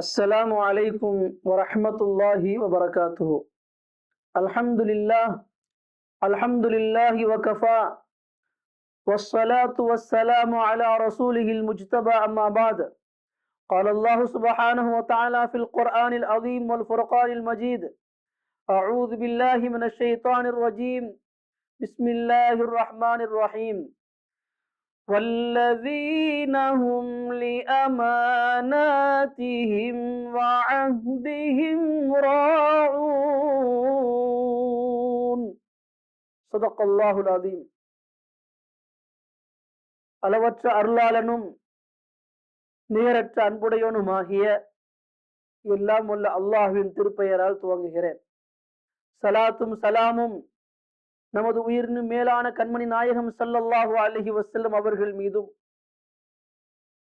السلام عليكم ورحمة الله وبركاته. الحمد لله وكفى، والصلاة والسلام على رسوله المجتبى. أما بعد، قال الله سبحانه وتعالى في القرآن العظيم والفرقان المجيد: أعوذ بالله من الشيطان الرجيم، بسم الله الرحمن الرحيم. والذين هم لأماناتهم وعهدهم راعون. صدق الله العظيم. அளவற்ற அருளாளனும் நிகரற்ற அன்புடையவனுமாகிய எல்லாம் உள்ள அல்லாஹ்வின் திருப்பெயரால் துவங்குகிறேன். சலாத்தும் சலாமும் நமது உயிரினும் மேலான கண்மணி நாயகம் ஸல்லல்லாஹு அலைஹி வஸல்லம் அவர்கள் மீதும்,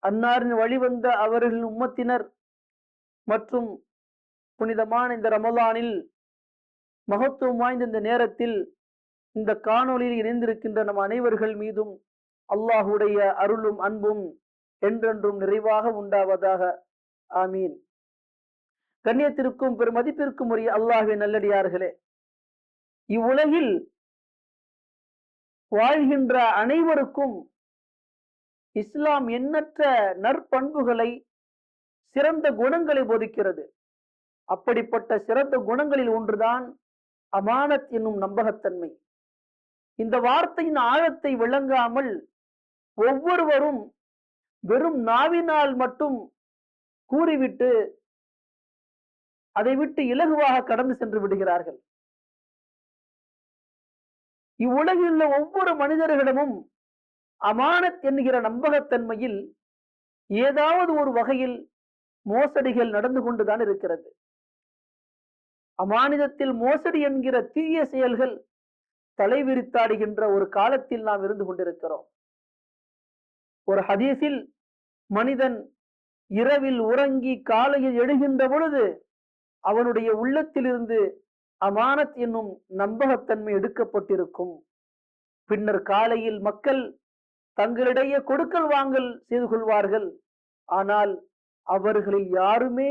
அன்னாரின் வழிவந்த அவர்களின் உம்மத்தினர் மற்றும் புனிதமான இந்த ரமலானில் மகத்துவம் வாய்ந்த இந்த நேரத்தில் இந்த காணொளியில் இணைந்திருக்கின்ற நம் அனைவர்கள் மீதும் அல்லாஹுடைய அருளும் அன்பும் என்றென்றும் நிறைவாக உண்டாவதாக. ஆமீன். கண்ணியத்திற்கும் பெருமதிப்பிற்கும் உரிய அல்லாஹ்வின் நல்லடியார்களே, இவ்வுலகில் வாழ்கின்ற அனைவருக்கும் இஸ்லாம் எண்ணற்ற நற்பண்புகளை, சிறந்த குணங்களை போதிக்கிறது. அப்படிப்பட்ட சிறந்த குணங்களில் ஒன்றுதான் அமானத் என்னும் நம்பகத்தன்மை. இந்த வார்த்தையின் ஆழத்தை விளங்காமல் ஒவ்வொருவரும் வெறும் நாவினால் மட்டும் கூறிவிட்டு அதை விட்டு இலகுவாக கடந்து சென்று விடுகிறார்கள். இவ்வுலகில் உள்ள ஒவ்வொரு மனிதர்களிடமும் அமானத் என்கிற நம்பகத்தன்மையில் ஏதாவது ஒரு வகையில் மோசடிகள் நடந்து கொண்டுதான் இருக்கிறது. அமானிதத்தில் மோசடி என்கிற தீய செயல்கள் தலைவிரித்தாடுகின்ற ஒரு காலத்தில் நாம் இருந்து கொண்டிருக்கிறோம். ஒரு ஹதீஸில், மனிதன் இரவில் உறங்கி காலையில் எழுகின்ற பொழுது அவனுடைய உள்ளத்திலிருந்து அமானத் என்னும் நம்பகத்தன்மை எடுக்கப்பட்டிருக்கும். பின்னர் காலையில் மக்கள் தங்களிடையே கொடுக்கல் வாங்கல் செய்து கொள்வார்கள். ஆனால் அவர்களில் யாருமே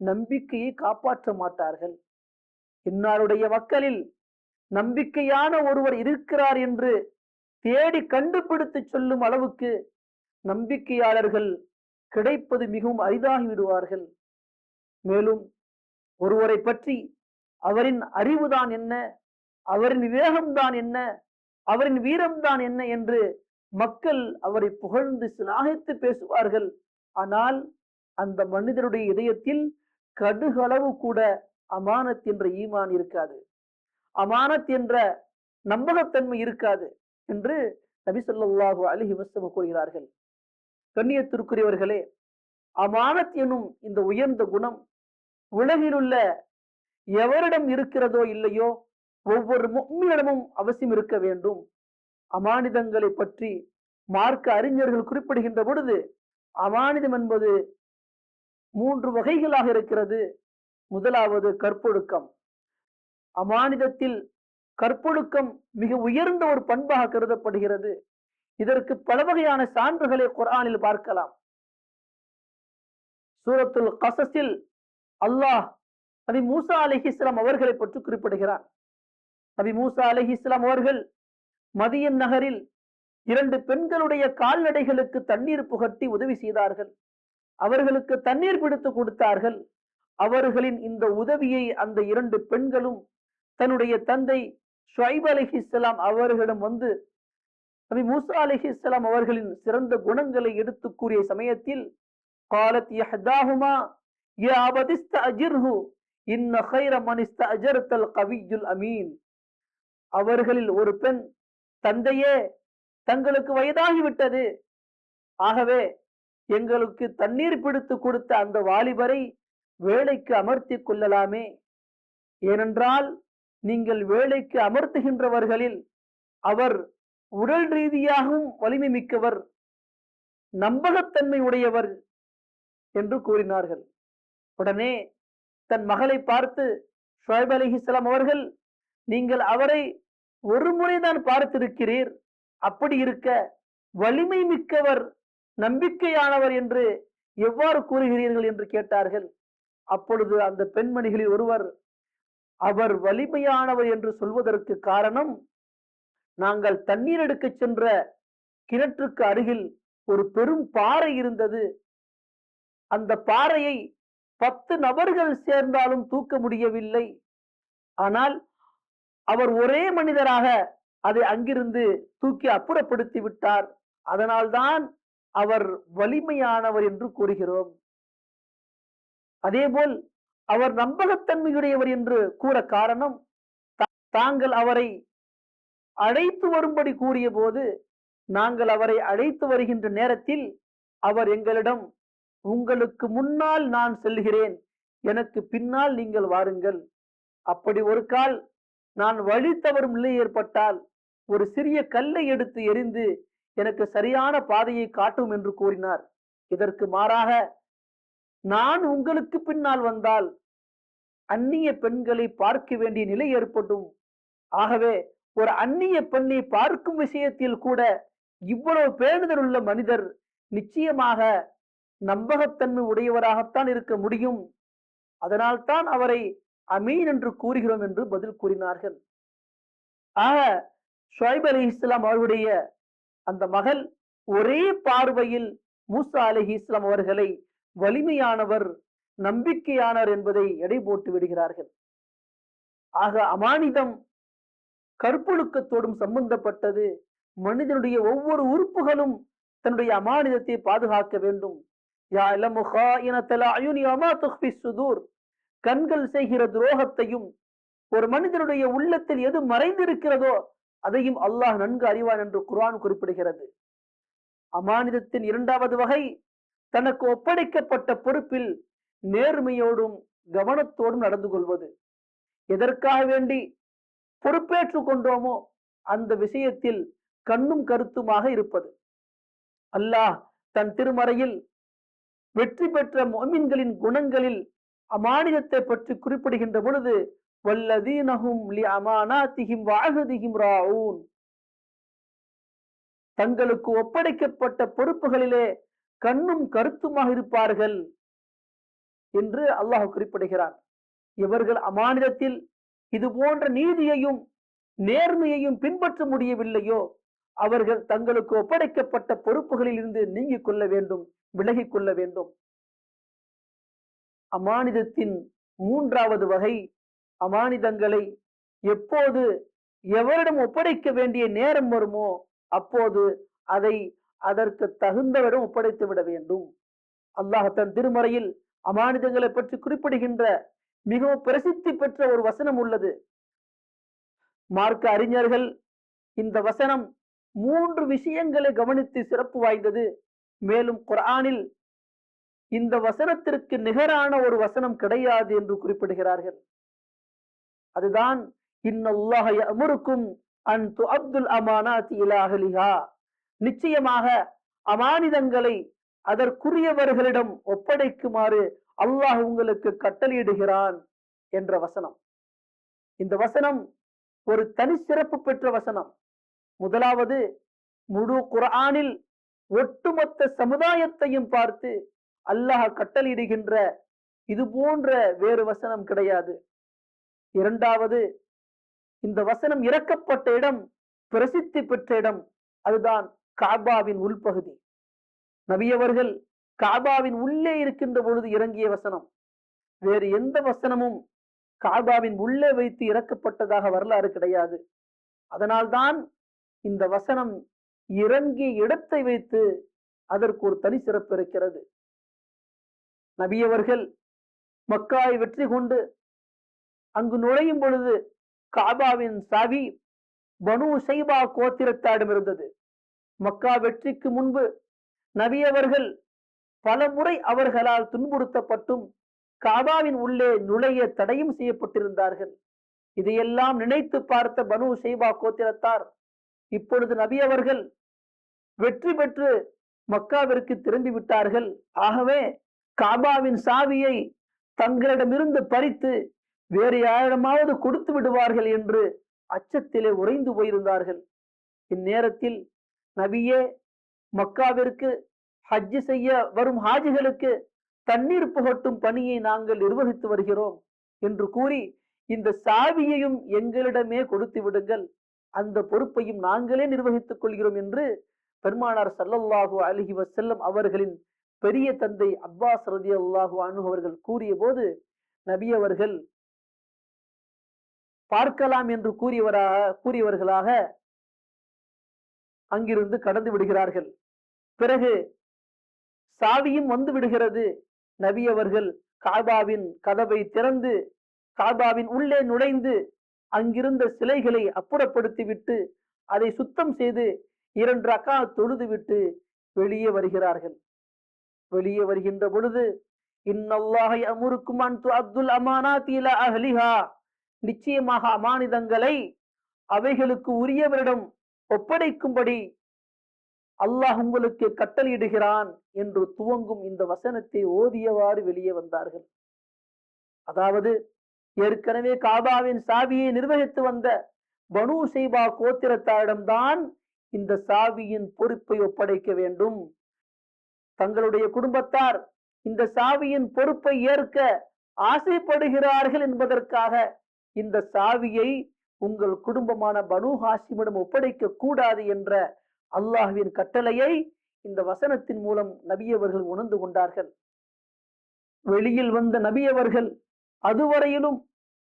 நம்பிக்கையை காப்பாற்ற மாட்டார்கள். இன்னாருடைய மக்களில் நம்பிக்கையான ஒருவர் இருக்கிறார் என்று தேடி கண்டுபிடித்து சொல்லும் அளவுக்கு நம்பிக்கையாளர்கள் கிடைப்பது மிகவும் அரிதாகி விடுவார்கள். மேலும் ஒருவரை பற்றி அவரின் அறிவுதான் என்ன, அவரின் விவேகம்தான் என்ன, அவரின் வீரம்தான் என்ன என்று மக்கள் அவரை புகழ்ந்து சிலாகித்து பேசுவார்கள். ஆனால் அந்த மனிதனுடைய இதயத்தில் கடுகளவு கூட அமானத் என்ற ஈமான் இருக்காது, அமானத் என்ற நம்பகத்தன்மை இருக்காது என்று நபி ஸல்லல்லாஹு அலைஹி வஸல்லம் கூறுகிறார்கள். கண்ணியத்திற்குரியவர்களே, அமானத் எனும் இந்த உயர்ந்த குணம் உலகிலுள்ள எவரிடம் இருக்கிறதோ இல்லையோ ஒவ்வொரு முஃமினிடமும் அவசியம் இருக்க வேண்டும். அமானிதங்களை பற்றி மார்க்க அறிஞர்கள் குறிப்பிடுகின்ற பொழுது, அமானிதம் என்பது 3 வகைகளாக இருக்கிறது. முதலாவது கற்பொழுக்கம். அமானிதத்தில் கற்பொழுக்கம் மிக உயர்ந்த ஒரு பண்பாக கருதப்படுகிறது. இதற்கு பல வகையான சான்றுகளை குர்ஆனில் பார்க்கலாம். சூரத்துல் கஸஸில் அல்லாஹ் நபி மூசா அலைஹிஸ்ஸலாம் அவர்களை பற்றி குறிப்பிடுகிறார். நபி மூசா அலைஹிஸ்ஸலாம் அவர்கள் மதியன் நகரில் 2 பெண்களுடைய கால்நடைகளுக்கு தண்ணீர் புகட்டி உதவி செய்தார்கள். அவர்களுக்கு தண்ணீர் பிடித்து கொடுத்தார்கள். அவர்களின் இந்த உதவியை அந்த 2 பெண்களும் தன்னுடைய தந்தை ஷுஐப் அலைஹிஸ்ஸலாம் அவர்களிடம் வந்து நபி மூசா அலைஹிஸ்ஸலாம் அவர்களின் சிறந்த குணங்களை எடுத்து கூறிய சமயத்தில், காலத் யஹ்தாஹுமா யா அபதிஸ்தஅஜிர்ஹு இன்ன கைர மன் இஸ்தஅஜர்தல் கவியுல் அமீன். அவர்களில் ஒரு பெண், தந்தையே, தங்களுக்கு வயதாகிவிட்டது, ஆகவே எங்களுக்கு தண்ணீர் பிடித்து கொடுத்த அந்த வாலிபரை வேலைக்கு அமர்த்தி கொள்ளலாமே. ஏனென்றால் நீங்கள் வேலைக்கு அமர்த்துகின்றவர்களில் அவர் உடல் ரீதியாகவும் வலிமை மிக்கவர், நம்பகத்தன்மை உடையவர் என்று கூறினார்கள். உடனே தன் மகளை பார்த்து ஷுஐப் அலைஹிஸ்ஸலாம் அவர்கள், நீங்கள் அவரை ஒரு முறைதான் பார்த்திருக்கிறீர், அப்படி இருக்க வலிமை மிக்கவர், நம்பிக்கையானவர் என்று எவ்வாறு கூறுகிறீர்கள் என்று கேட்டார்கள். அப்பொழுது அந்த பெண்மணிகளில் ஒருவர், அவர் வலிமையானவர் என்று சொல்வதற்கு காரணம், நாங்கள் தண்ணீர் எடுக்க சென்ற கிணற்றுக்கு அருகில் ஒரு பெரும் பாறை இருந்தது. அந்த பாறையை 10 நபர்கள் சேர்ந்தாலும் தூக்க முடியவில்லை. ஆனால் அவர் ஒரே மனிதராக அதை அங்கிருந்து தூக்கி அப்புறப்படுத்தி விட்டார். அதனால்தான் அவர் வலிமையானவர் என்று கூறுகிறோம். அதேபோல் அவர் நம்பகத்தன்மையுடையவர் என்று கூற காரணம், தாங்கள் அவரை அழைத்து வரும்படி கூறிய போது, நாங்கள் அவரை அழைத்து வருகின்ற நேரத்தில் அவர் எங்களிடம், உங்களுக்கு முன்னால் நான் செல்கிறேன், எனக்கு பின்னால் நீங்கள் வாருங்கள். அப்படி ஒரு கால் நான் வழி தவறும் நிலை ஏற்பட்டால் ஒரு சிறிய கல்லை எடுத்து எறிந்து எனக்கு சரியான பாதையை காட்டும் என்று கூறினார். இதற்கு மாறாக, நான் உங்களுக்கு பின்னால் வந்தால் அந்நிய பெண்களை பார்க்க வேண்டிய நிலை ஏற்படும். ஆகவே ஒரு அந்நிய பெண்ணை பார்க்கும் விஷயத்தில் கூட இவ்வளவு பேணுதல் உள்ள மனிதர் நிச்சயமாக நம்பகத்தன்மை உடையவராகத்தான் இருக்க முடியும். அதனால்தான் அவரை அமீன் என்று கூறுகிறோம் என்று பதில் கூறினார்கள். ஆக ஷுஐப் அலைஹிஸ்ஸலாம் அவர்களுடைய அந்த மகள் ஒரே பார்வையில் மூசா அலைஹிஸ்ஸலாம் அவர்களை வலிமையானவர், நம்பிக்கையானவர் என்பதை எடை போட்டு விடுகிறார்கள். ஆக அமானிதம் கற்பொழுக்கத்தோடும் சம்பந்தப்பட்டது. மனிதனுடைய ஒவ்வொரு உறுப்புகளும் தன்னுடைய அமானிதத்தை பாதுகாக்க வேண்டும். கண்கள் செய்கிற துரோகத்தையும், ஒரு மனிதனுடைய உள்ளத்தில் எது மறைந்திருக்கிறதோ அதையும் அல்லாஹ் நன்கு அறிவான் என்று குர்ஆன் குறிப்பிடுகிறது. அமானிதத்தின் இரண்டாவது வகை, தனக்கு ஒப்படைக்கப்பட்ட பொறுப்பில் நேர்மையோடும் கவனத்தோடும் நடந்து கொள்வது. எதற்காக வேண்டி பொறுப்பேற்றுக் கொண்டோமோ அந்த விஷயத்தில் கண்ணும் கருத்துமாக இருப்பது. அல்லாஹ் தன் திருமறையில் வெற்றி பெற்ற முஃமின்களின் குணங்களில் அமானிதத்தை பற்றி குறிப்பிடுகின்ற பொழுது, வல்லதீனஹும் லிஅமானாத்திஹிம் வஅஹதிஹிம் ராஊன், தங்களுக்கு ஒப்படைக்கப்பட்ட பொறுப்புகளிலே கண்ணும் கருத்துமாக இருப்பார்கள் என்று அல்லாஹ் குறிப்பிடுகிறார். இவர்கள் அமானிதத்தில் இது போன்ற நீதியையும் நேர்மையையும் பின்பற்ற முடியவில்லையோ, அவர்கள் தங்களுக்கு ஒப்படைக்கப்பட்ட பொறுப்புகளில் இருந்து நீங்கிக் கொள்ள வேண்டும், விலகிக் கொள்ள வேண்டும். அமானிதத்தின் மூன்றாவது வகை, அமானிதங்களை எப்போது எவரிடம் ஒப்படைக்க வேண்டிய நேரம் வருமோ அப்போது அதை அதற்கு தகுந்தவரிடம் ஒப்படைத்து விட வேண்டும். அல்லாஹ் தன் திருமறையில் அமானிதங்களை பற்றி குறிப்பிடுகின்ற மிகவும் பிரசித்தி பெற்ற ஒரு வசனம் உள்ளது. மார்க்க அறிஞர்கள் இந்த வசனம் 3 விஷயங்களை கவனித்து சிறப்பு வாய்ந்தது. மேலும் குர்ஆனில் இந்த வசனத்திற்கு நிகரான ஒரு வசனம் கிடையாது என்று குறிப்பிடுகிறார்கள். அதுதான், இன்னல்லாஹ யஅமுருக்கும் அன் துஅத்துல் அமானாத்தி இலா அஹ்லிஹா, நிச்சயமாக அமானிதங்களை அதற்குரியவர்களிடம் ஒப்படைக்குமாறு அல்லாஹ் உங்களுக்கு கட்டளையிடுகிறான் என்ற வசனம். இந்த வசனம் ஒரு தனி சிறப்பு பெற்ற வசனம். முதலாவது, முழு குர்ஆனில் ஒட்டுமொத்த சமுதாயத்தையும் பார்த்து அல்லாஹ் கட்டளையிடுகின்ற இது போன்ற வேறு வசனம் கிடையாது. இரண்டாவது, இந்த வசனம் இறக்கப்பட்ட இடம் பிரசித்தி பெற்ற இடம், அதுதான் காபாவின் உள்பகுதி. நபியவர்கள் காபாவின் உள்ளே இருக்கின்ற பொழுது இறங்கிய வசனம். வேறு எந்த வசனமும் காபாவின் உள்ளே வைத்து இறக்கப்பட்டதாக வரலாறு கிடையாது. அதனால்தான் இந்த வசனம் இறங்கிய இடத்தை வைத்து அதற்கு ஒரு தனி சிறப்பு இருக்கிறது. நபியவர்கள் மக்காவை வெற்றி கொண்டு அங்கு நுழையும் பொழுது காபாவின் சாவி பனு ஷைபா கோத்திரத்தாரிடம் இருந்தது. மக்கா வெற்றிக்கு முன்பு நபியவர்கள் பல முறை அவர்களால் துன்புறுத்தப்பட்டும் காபாவின் உள்ளே நுழைய தடையும் செய்யப்பட்டிருந்தார்கள். இதையெல்லாம் நினைத்து பார்த்த பனு ஷைபா கோத்திரத்தார் இப்பொழுது நபி அவர்கள் வெற்றி பெற்று மக்காவிற்கு திரும்பி விட்டார்கள். ஆகவே காபாவின் சாவியை தங்களிடமிருந்து பறித்து வேறு யாரிடமாவது கொடுத்து விடுவார்கள் என்று அச்சத்திலே உறைந்து போயிருந்தார்கள். இந்நேரத்தில் நபியே மக்காவிற்கு ஹஜ்ஜு செய்ய வரும் ஹாஜிகளுக்கு தண்ணீர் புகட்டும் பணியை நாங்கள் நிர்வகித்து வருகிறோம் என்று கூறி இந்த சாவியையும் எங்களிடமே கொடுத்து விடுங்கள், அந்த பொறுப்பையும் நாங்களே நிர்வகித்துக் கொள்கிறோம் என்று பெருமானார் ஸல்லல்லாஹு அலைஹி வஸல்லம் அவர்களின் பெரிய தந்தை அப்பாஸ் ரலியல்லாஹு அன்ஹு அவர்கள் கூறிய போது நபி அவர்கள் பார்க்கலாம் என்று கூறியவர்களாக அங்கிருந்து கடந்து விடுகிறார்கள். பிறகு சாவியும் வந்து விடுகிறது. நபி அவர்கள் காபாவின் கதவை திறந்து காபாவின் உள்ளே நுழைந்து அங்கிருந்த சிலைகளை அப்புறப்படுத்திவிட்டு அதை சுத்தம் செய்து 2 ரக்காத் தொழுது விட்டு வெளியே வருகிறார்கள். வெளியே வருகின்ற பொழுது இன்னல்லாஹ யஅமுருக்கும் அன் துஅத்துல் அமானாத்தி இலா அஹ்லிஹா, நிச்சயமாக அமானிதங்களை அவைகளுக்கு உரியவரிடம் ஒப்படைக்கும்படி அல்லாஹ் உங்களுக்கு கட்டளையிடுகிறான் என்று துவங்கும் இந்த வசனத்தை ஓதியவாறு வெளியே வந்தார்கள். அதாவது ஏற்கனவே காபாவின் சாவியை நிர்வகித்து வந்த பனு ஷைபா கோத்திரத்தாரிடம்தான் இந்த சாவியின் பொறுப்பை ஒப்படைக்க வேண்டும். தங்களுடைய குடும்பத்தார் இந்த சாவியின் பொறுப்பை ஏற்க ஆசைப்படுகிறார்கள் என்பதற்காக இந்த சாவியை உங்கள் குடும்பமான பனு ஹாஷிமிடம் ஒப்படைக்க கூடாது என்ற அல்லாஹ்வின் கட்டளையை இந்த வசனத்தின் மூலம் நபி அவர்கள் உணர்ந்து கொண்டார்கள். வெளியில் வந்த நபி அவர்கள் அதுவரையிலும்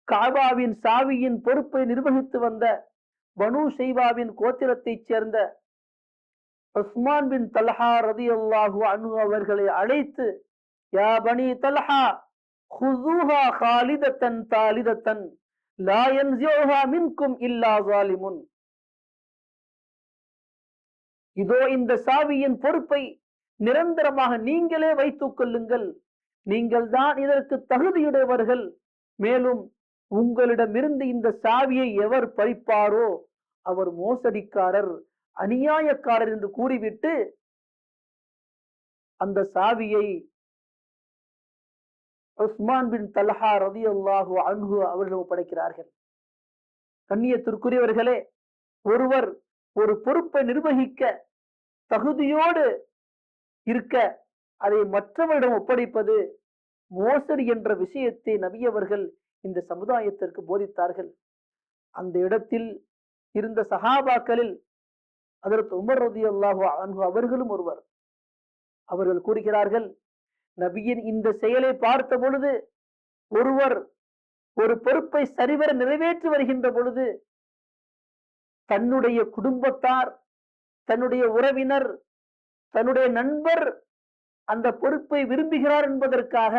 காபாவின் சாவியின் பொறுப்பை நிர்வகித்து வந்த பனு ஷைபாவின் கோத்திரத்தைச் சேர்ந்த உஸ்மான் பின் தல்ஹா ரலியல்லாஹு அன்ஹு அவர்களை அழைத்து, யா பனி தல்ஹா குஸூஹா காலிதத்தன் தாலிதத்தன் லா யன்ஸிஉஹா மின்கும் இல்லா ஸாலிமுன், இதோ இந்த சாவியின் பொறுப்பை நிரந்தரமாக நீங்களே வைத்துக் கொள்ளுங்கள், நீங்கள் தான் இதற்கு தகுதியுடையவர்கள், மேலும் உங்களிடமிருந்து இந்த சாவியை எவர் பறிப்பாரோ அவர் மோசடிக்காரர், அநியாயக்காரர் என்று கூறிவிட்டு அந்த சாவியை உஸ்மான் பின் தல்ஹா ரலியல்லாஹு அன்ஹு அவர்கள் ஒப்படைக்கிறார்கள். கண்ணியத்திற்குரியவர்களே, ஒருவர் ஒரு பொறுப்பை நிர்வகிக்க தகுதியோடு இருக்க அதை மற்றவரிடம் ஒப்படைப்பது மோசடி என்ற விஷயத்தை நபி அவர்கள் இந்த சமுதாயத்திற்கு போதித்தார்கள். அந்த இடத்தில் இருந்த சஹாபாக்களில் ஹஜ்ரத் உமர் ரலியல்லாஹு அன்ஹு அவர்களும் ஒருவர். அவர்கள் கூறுகிறார்கள், நபியின் இந்த செயலை பார்த்த பொழுது ஒருவர் ஒரு பொறுப்பை சரிவர நிறைவேற்றி வருகின்ற பொழுது தன்னுடைய குடும்பத்தார், தன்னுடைய உறவினர், தன்னுடைய நண்பர் அந்த பொறுப்பை விரும்புகிறார் என்பதற்காக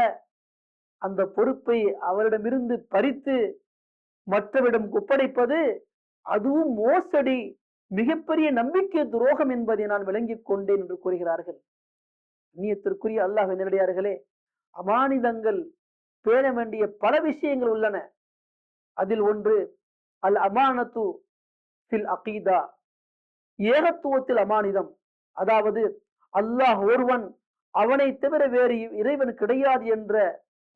அந்த பொறுப்பை அவரிடமிருந்து பறித்து மற்றவரிடம் ஒப்படைப்பது அதுவும் மோசடி, மிகப்பெரிய நம்பிக்கை துரோகம் என்பதை நான் விளங்கிக் கொண்டேன் என்று கூறுகிறார்கள். கண்ணியத்திற்குரிய அல்லாஹ்வின் நல்லடியார்களே, அமானிதங்கள் பேண வேண்டிய பல விஷயங்கள் உள்ளன. அதில் ஒன்று அல் அமானத்து ஃபில் அகீதா, ஏகத்துவத்தில் அமானிதம். அதாவது அல்லாஹ் ஒருவன், அவனை தவிர வேறு இறைவன் கிடையாது என்ற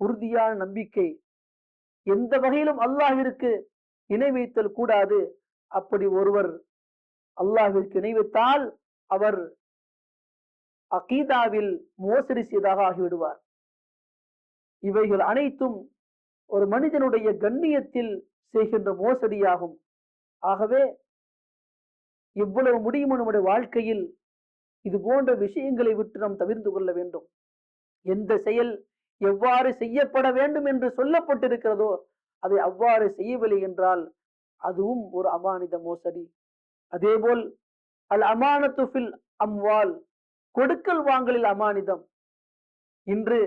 உறுதியான நம்பிக்கை. எந்த வகையிலும் அல்லாஹ்விற்கு இணை வைத்தல் கூடாது. அப்படி ஒருவர் அல்லாஹ்விற்கு இணை வைத்தால் அவர் அகீதாவில் மோசடி செய்தாக ஆகிவிடுவார். இவைகள் அனைத்தும் ஒரு மனிதனுடைய கண்ணியத்தில் செய்கின்ற மோசடியாகும். ஆகவே எவ்வளவு முடியுமோ நம்முடைய வாழ்க்கையில் இது போன்ற விஷயங்களை விட்டு நாம் தவிர்த்து கொள்ள வேண்டும். எந்த செயல் எவ்வாறு செய்யப்பட வேண்டும் என்று சொல்லப்பட்டிருக்கிறதோ அதை அவ்வாறு செய்யவில்லை என்றால் அதுவும் ஒரு அமானித மோசடி. அதேபோல் அல் அமானத்து ஃபில் அம்வால், கொடுக்கல் வாங்கலில் அமானிதம். இன்று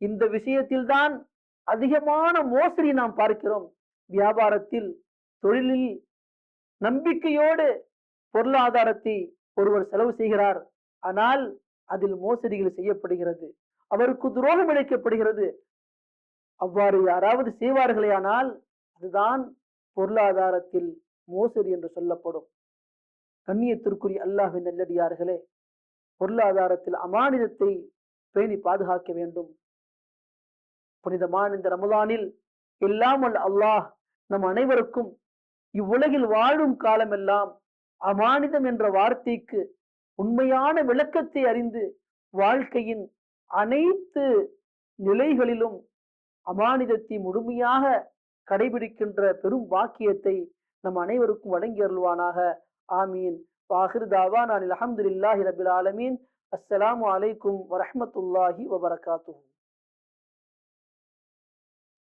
இந்த விஷயத்தில்தான் அதிகமான மோசடி நாம் பார்க்கிறோம். வியாபாரத்தில், தொழிலில் நம்பிக்கையோடு பொருளாதாரத்தை ஒருவர் செலவு செய்கிறார், ஆனால் அதில் மோசடிகள் செய்யப்படுகிறது, அவருக்கு துரோகம் இழைக்கப்படுகிறது. அவ்வாறு யாராவது செய்வார்களேயானால் அதுதான் பொருளாதாரத்தில் மோசடி என்று சொல்லப்படும். கண்ணியத்திற்குரிய அல்லாஹ்வின் நல்லடியார்களே, பொருளாதாரத்தில் அமானிதத்தை பேணி பாதுகாக்க வேண்டும். புனிதமான இந்த ரமலானில் இல்லாமல் அல்லாஹ் நம் அனைவருக்கும் இவ்வுலகில் வாழும் காலமெல்லாம் அமானிதம் என்ற வார்த்தைக்கு உண்மையான விளக்கத்தை அறிந்து வாழ்க்கையின் அனைத்து நிலைகளிலும் அமானிதத்தை முழுமையாக கடைபிடிக்கின்ற பெரும் பாக்கியத்தை நம் அனைவருக்கும் வழங்கி அருள்வானாக. ஆமீன். வாஹிர் தாவானா அல்ஹம்துலில்லாஹி ரப்பில் ஆலமீன். அஸ்ஸலாமு அலைக்கும் வரஹ்மத்துல்லாஹி வபரகாத்துஹு.